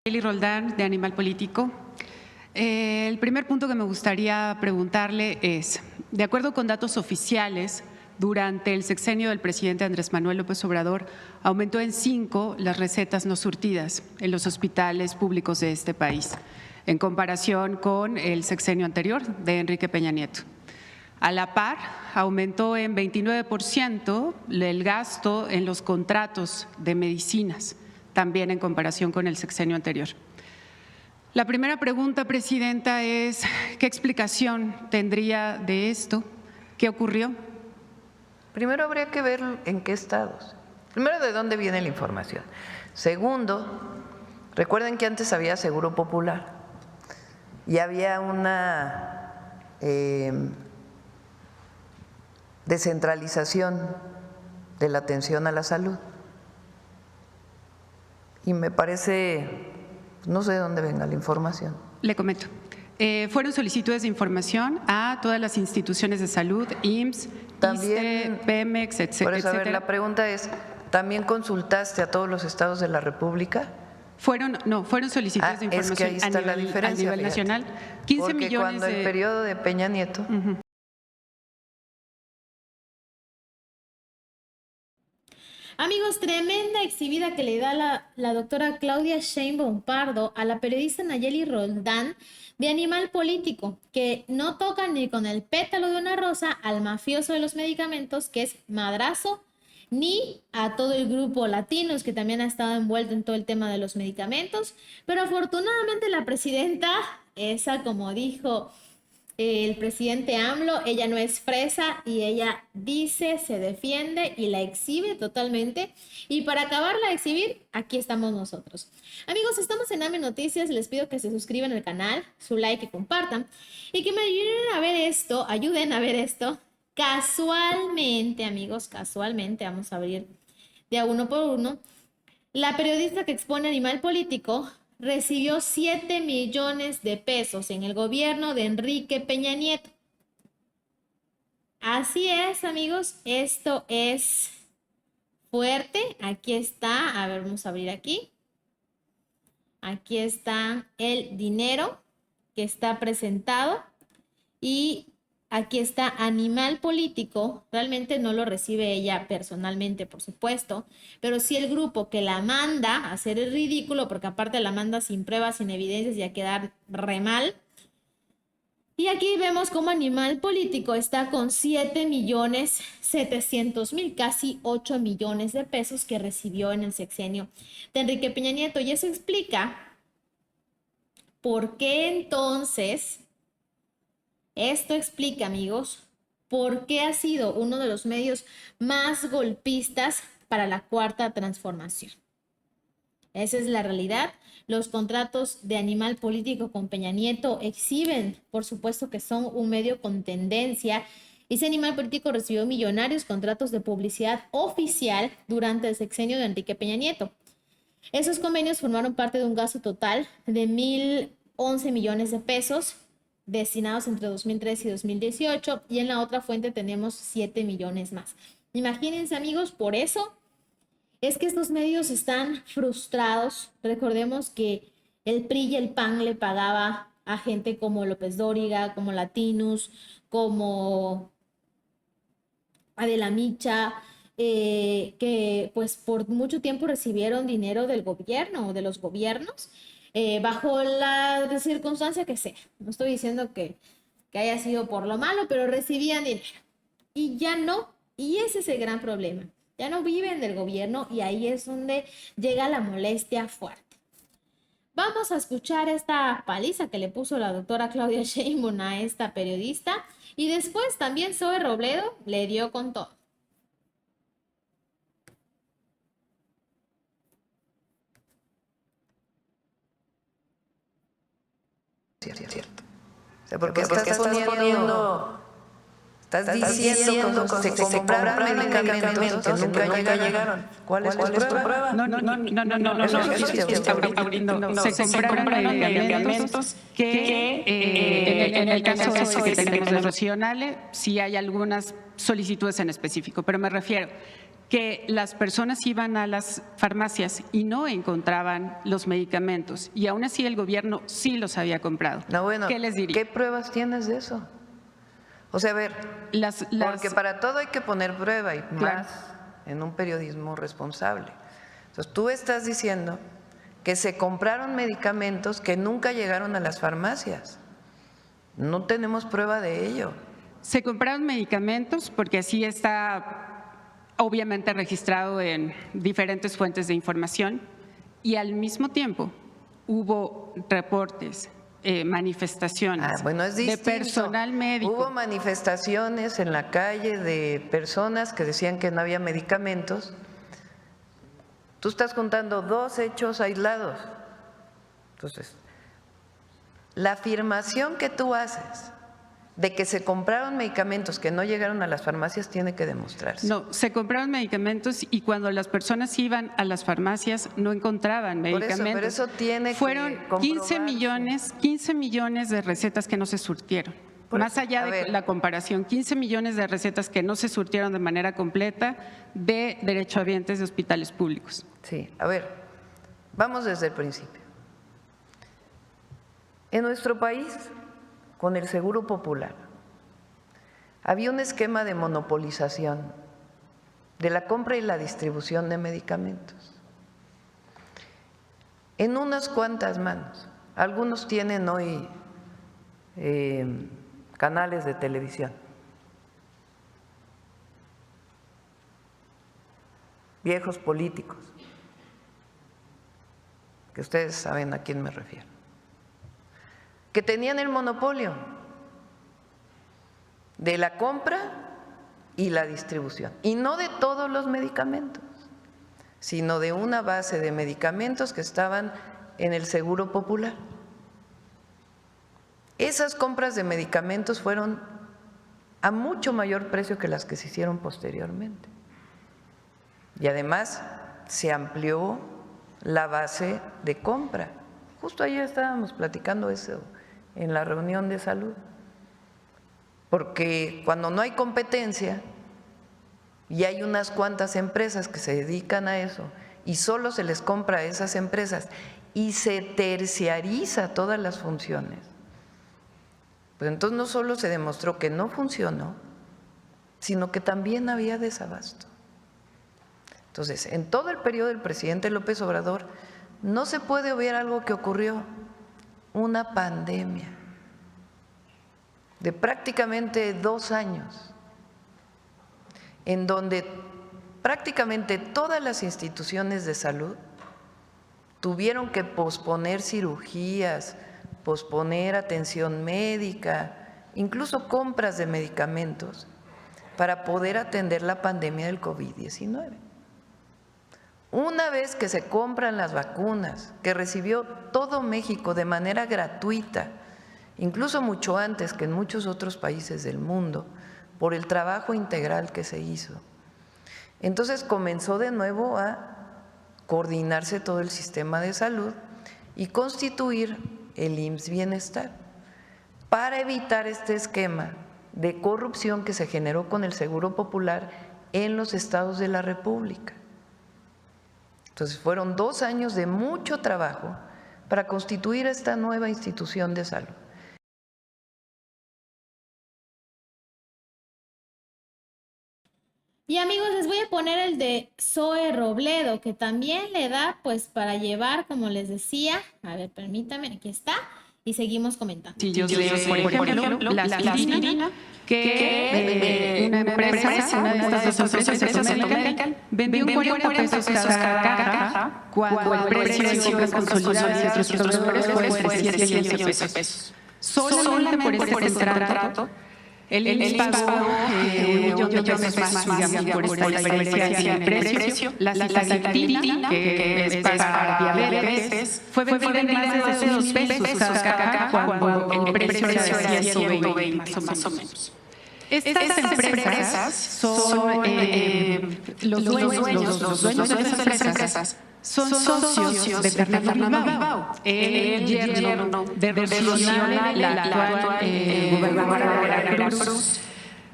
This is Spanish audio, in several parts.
Nayeli Roldán, de Animal Político. El primer punto que me gustaría preguntarle es, de acuerdo con datos oficiales, durante el sexenio del presidente Andrés Manuel López Obrador, aumentó en 5 las recetas no surtidas en los hospitales públicos de este país, en comparación con el sexenio anterior de Enrique Peña Nieto. A la par, aumentó en 29% el gasto en los contratos de medicinas, también en comparación con el sexenio anterior. La primera pregunta, Presidenta, es ¿qué explicación tendría de esto? ¿Qué ocurrió? Primero habría que ver en qué estados. Primero, ¿de dónde viene la información? Segundo, recuerden que antes había Seguro Popular y había una descentralización de la atención a la salud. Y me parece, no sé de dónde venga la información. Le comento. Fueron solicitudes de información a todas las instituciones de salud, IMSS, ISSSTE, Pemex, etcétera. Por eso, a ver, la pregunta es, ¿también consultaste a todos los estados de la República? Fueron solicitudes de información es que ahí está la diferencia, a nivel nacional. 15 porque millones cuando el periodo de Peña Nieto… Amigos, tremenda exhibida que le da la doctora Claudia Sheinbaum Pardo a la periodista Nayeli Roldán de Animal Político, que no toca ni con el pétalo de una rosa al mafioso de los medicamentos, que es Madrazo, ni a todo el grupo Latinos, que también ha estado envuelto en todo el tema de los medicamentos. Pero afortunadamente la presidenta, esa como dijo el presidente AMLO, ella no es fresa y ella dice, se defiende y la exhibe totalmente. Y para acabarla de exhibir, aquí estamos nosotros. Amigos, estamos en AME Noticias. Les pido que se suscriban al canal, su like y compartan. Y que me ayuden a ver esto. Casualmente, amigos, casualmente, vamos a abrir de a uno por uno. La periodista que expone Animal Político recibió 7 millones de pesos en el gobierno de Enrique Peña Nieto. Así es, amigos, esto es fuerte. Aquí está, a ver, vamos a abrir aquí. Aquí está el dinero que está presentado y aquí está Animal Político. Realmente no lo recibe ella personalmente, por supuesto, pero sí el grupo que la manda a hacer el ridículo, porque aparte la manda sin pruebas, sin evidencias y a quedar re mal. Y aquí vemos cómo Animal Político está con 7.700.000, casi 8 millones de pesos que recibió en el sexenio de Enrique Peña Nieto. Y eso explica por qué entonces… Esto explica, amigos, por qué ha sido uno de los medios más golpistas para la Cuarta Transformación. Esa es la realidad. Los contratos de Animal Político con Peña Nieto exhiben, por supuesto, que son un medio con tendencia. Ese Animal Político recibió millonarios contratos de publicidad oficial durante el sexenio de Enrique Peña Nieto. Esos convenios formaron parte de un gasto total de 1.011 millones de pesos destinados entre 2013 y 2018, y en la otra fuente tenemos 7 millones más. Imagínense, amigos, por eso es que estos medios están frustrados. Recordemos que el PRI y el PAN le pagaba a gente como López Dóriga, como Latinos, como Adela Micha, que pues por mucho tiempo recibieron dinero del gobierno o de los gobiernos, bajo la circunstancia que sea. No estoy diciendo que haya sido por lo malo, pero recibían dinero. Y ya no, y ese es el gran problema. Ya no viven del gobierno y ahí es donde llega la molestia fuerte. Vamos a escuchar esta paliza que le puso la doctora Claudia Sheinbaum a esta periodista y después también Zoe Robledo le dio con todo. Cierto. O sea, porque estás poniendo, estás diciendo que se compraron medicamentos que nunca llegaron. ¿Cuál es tu prueba? No. Se compraron medicamentos que en el caso que tenemos de Rocío Nale, sí hay algunas solicitudes en específico, pero me refiero que las personas iban a las farmacias y no encontraban los medicamentos y aún así el gobierno sí los había comprado. No, bueno, ¿qué les diría? ¿Qué pruebas tienes de eso? O sea, a ver, porque para todo hay que poner prueba y Claro. más en un periodismo responsable. Entonces, tú estás diciendo que se compraron medicamentos que nunca llegaron a las farmacias. No tenemos prueba de ello. Se compraron medicamentos porque así está obviamente registrado en diferentes fuentes de información y al mismo tiempo hubo reportes, manifestaciones Bueno, es de distinto. personal médico. Hubo manifestaciones en la calle de personas que decían que no había medicamentos. Tú estás contando dos hechos aislados. Entonces, la afirmación que tú haces de que se compraron medicamentos que no llegaron a las farmacias tiene que demostrarse. No, se compraron medicamentos y cuando las personas iban a las farmacias no encontraban medicamentos. Pero eso tiene que Fueron comprobarse. 15 millones de recetas que no se surtieron. Más allá de la comparación, 15 millones de recetas que no se surtieron de manera completa de derechohabientes de hospitales públicos. Sí, a ver, vamos desde el principio. En nuestro país, con el Seguro Popular, había un esquema de monopolización de la compra y la distribución de medicamentos en unas cuantas manos. Algunos tienen hoy canales de televisión. Viejos políticos, que ustedes saben a quién me refiero, que tenían el monopolio de la compra y la distribución, y no de todos los medicamentos, sino de una base de medicamentos que estaban en el Seguro Popular. Esas compras de medicamentos fueron a mucho mayor precio que las que se hicieron posteriormente. Y además se amplió la base de compra. Justo ayer estábamos platicando eso en la reunión de salud. Porque cuando no hay competencia y hay unas cuantas empresas que se dedican a eso y solo se les compra a esas empresas y se terciariza todas las funciones, pues entonces no solo se demostró que no funcionó, sino que también había desabasto. Entonces, en todo el periodo del presidente López Obrador no se puede obviar algo que ocurrió, una pandemia de prácticamente 2 años, en donde prácticamente todas las instituciones de salud tuvieron que posponer cirugías, posponer atención médica, incluso compras de medicamentos para poder atender la pandemia del COVID-19. Una vez que se compran las vacunas, que recibió todo México de manera gratuita, incluso mucho antes que en muchos otros países del mundo, por el trabajo integral que se hizo, entonces comenzó de nuevo a coordinarse todo el sistema de salud y constituir el IMSS Bienestar para evitar este esquema de corrupción que se generó con el Seguro Popular en los estados de la República. Entonces fueron 2 años de mucho trabajo para constituir esta nueva institución de salud. Y amigos, les voy a poner el de Zoe Robledo, que también le da pues para llevar, como les decía. A ver, permítame, aquí está. Y seguimos comentando. Sí, yo sé, por ejemplo, la aspirina, que una empresa, una de estas empresas Medical, vendió 40 pesos cada caja, cuando el precio que consolidaba de otros proveedores fue de 100 pesos. Solamente por este contrato, el IMSS pagó $1 millón más, digamos, por esta diferencia en precio. La citalina, que es para diabetes, fue vendida en más de $2 cada caja, cuando el precio era de 120, más o menos. Estas empresas son los dueños de estas empresas son socios de Fernando Bilbao, el yerno de Rocío, la actual gobernadora de Veracruz.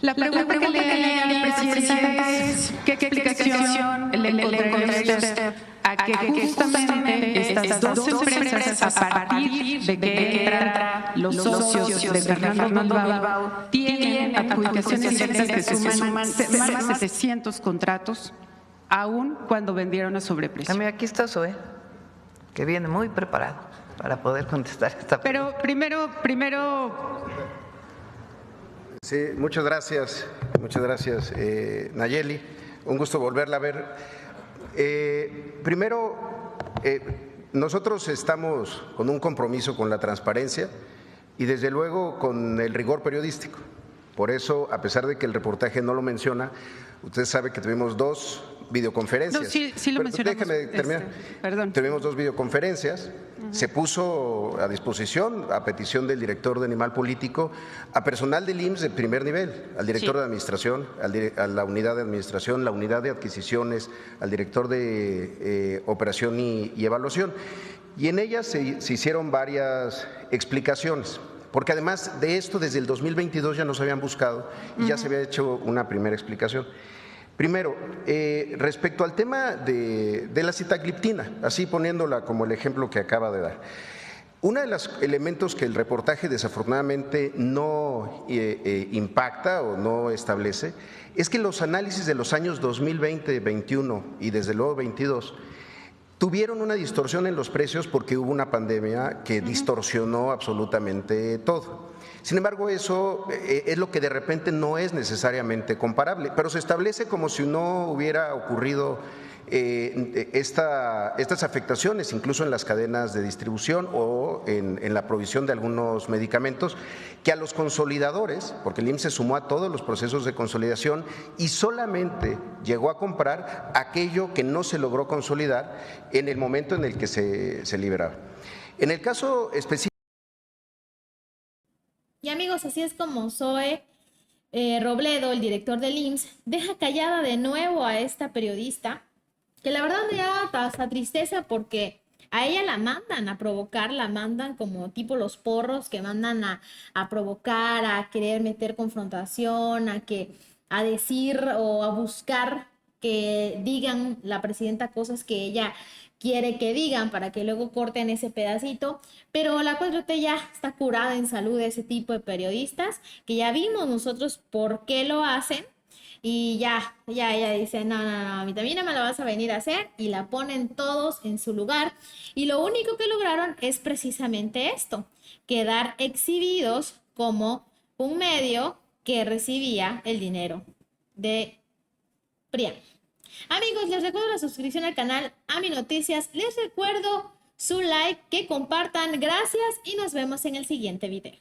La pregunta que le haría al presidente es: ¿qué explicación investigación le encontraría usted a que justamente estas dos empresas, a partir de que entran los socios de Fernando Bilbao, tienen adjudicaciones directas que suman más de 700 contratos, aún cuando vendieron a sobreprecio. Mira, aquí está Zoe, que viene muy preparado para poder contestar esta pregunta. Pero primero... Sí, muchas gracias, Nayeli. Un gusto volverla a ver. Primero, nosotros estamos con un compromiso con la transparencia y desde luego con el rigor periodístico. Por eso, a pesar de que el reportaje no lo menciona, usted sabe que tuvimos 2 videoconferencias. No, sí lo mencionamos. Déjeme terminar. Perdón. Tuvimos 2 videoconferencias. Se puso a disposición, a petición del director de Animal Político, a personal del IMSS de primer nivel, al director de administración, a la unidad de administración, la unidad de adquisiciones, al director de operación y evaluación. Y en ellas se hicieron varias explicaciones. Porque además de esto, desde el 2022 ya nos habían buscado y ya se había hecho una primera explicación. Primero, respecto al tema de la sitagliptina, así poniéndola como el ejemplo que acaba de dar. Uno de los elementos que el reportaje desafortunadamente no impacta o no establece es que los análisis de los años 2020, 21 y desde luego 22 tuvieron una distorsión en los precios porque hubo una pandemia que distorsionó absolutamente todo. Sin embargo, eso es lo que de repente no es necesariamente comparable, pero se establece como si no hubiera ocurrido estas afectaciones, incluso en las cadenas de distribución o en la provisión de algunos medicamentos, que a los consolidadores, porque el IMSS se sumó a todos los procesos de consolidación y solamente llegó a comprar aquello que no se logró consolidar en el momento en el que se liberaba. En el caso específico. Y amigos, así es como Zoe Robledo, el director del IMSS, deja callada de nuevo a esta periodista, que la verdad me da hasta tristeza porque a ella la mandan a provocar, la mandan como tipo los porros que mandan a provocar, a querer meter confrontación, a decir o a buscar que digan la presidenta cosas que ella quiere que digan para que luego corten ese pedacito, pero la 4T ya está curada en salud de ese tipo de periodistas, que ya vimos nosotros por qué lo hacen, y ya ella dice, no, a mí también no me la vas a venir a hacer, y la ponen todos en su lugar, y lo único que lograron es precisamente esto, quedar exhibidos como un medio que recibía el dinero de PRIAN. Amigos, les recuerdo la suscripción al canal AMI Noticias, les recuerdo su like, que compartan, gracias y nos vemos en el siguiente video.